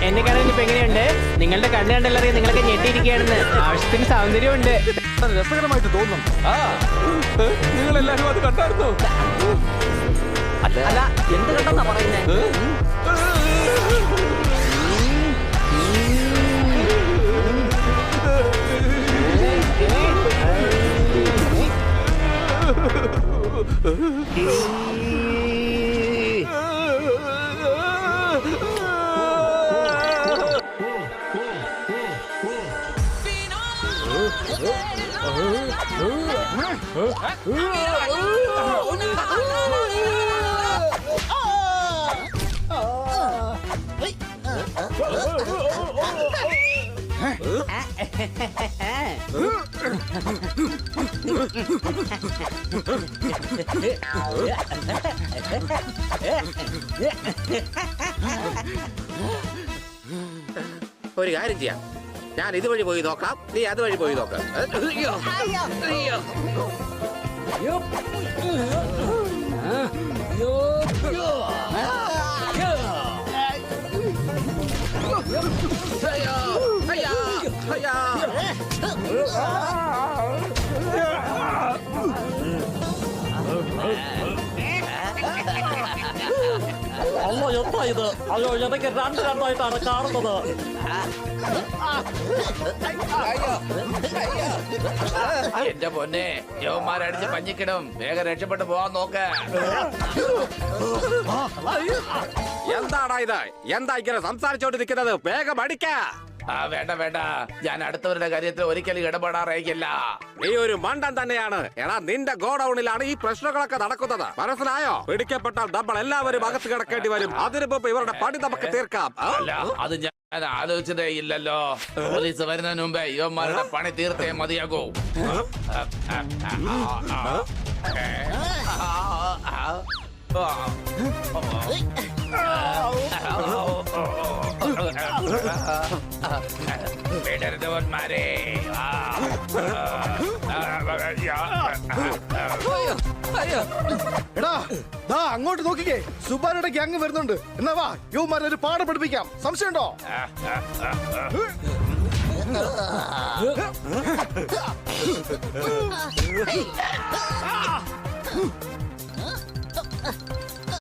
എന്നെ കാണാൻ ഇപ്പൊ എങ്ങനെയുണ്ട്? നിങ്ങളുടെ കണ്ണ് കണ്ടല്ലറിയാം നിങ്ങളൊക്കെ ഞെട്ടിയിരിക്കുകയാണെന്ന്. ആവശ്യത്തിന് സൗന്ദര്യമുണ്ട്. രസകരമായിട്ട് തോന്നുന്നു. നിങ്ങൾ എല്ലാരും അത് കണ്ടായിരുന്നോ? അല്ല, എന്ത് കണ്ടെന്നാ പറയുന്നത്? ഒരു കാര്യം ചെയ്യാം, ഞാൻ ഇതുവഴി പോയി നോക്കാം, നീ അതുവഴി പോയി നോക്കാം. അല്ലോ എന്താ ഇത്? അല്ലോ എനിക്ക് രണ്ടായിട്ടാണ് കാണുന്നത്. എന്റെ പൊന്നെ, യവന്മാരടിച്ച് പഞ്ഞിക്കിടും. വേഗം രക്ഷപ്പെട്ടു പോവാൻ നോക്ക്. എന്താടാ ഇത്? എന്താ ഇങ്ങനെ സംസാരിച്ചോണ്ട് നിൽക്കുന്നത്? വേഗം അടിക്ക. വേണ്ട വേണ്ട, ഞാൻ അടുത്തവരുടെ കാര്യത്തിൽ ഒരിക്കലും ഇടപെടാറിയില്ല. നീ ഒരു മണ്ടൻ തന്നെയാണ്. എടാ, നിന്റെ ഗോഡൌണിലാണ് ഈ പ്രശ്നങ്ങളൊക്കെ നടക്കുന്നത്. മനസ്സിലായോ? പിടിക്കപ്പെട്ടാൽ നമ്മൾ എല്ലാവരും അകത്ത് കിടക്കേണ്ടി വരും. അതിനു മുമ്പ് ഇവരുടെ പണി നമുക്ക് തീർക്കാം. അല്ല, അത് ഞാൻ ആലോചിച്ചതേ ഇല്ലല്ലോ. പോലീസ് വരുന്നതിന് മുമ്പേ ഇവന്മാരുടെ പണി തീർത്തേ മതിയാകൂ. വിടരുതവന്മാരെ. എടാ, ദാ അങ്ങോട്ട് നോക്കിക്കേ, സുബാരുടെ ഗ്യാങ് വരുന്നുണ്ട്. എന്നാ വാ, യുവമാരെ ഒരു പാഠം പഠിപ്പിക്കാം. സംശയമുണ്ടോ?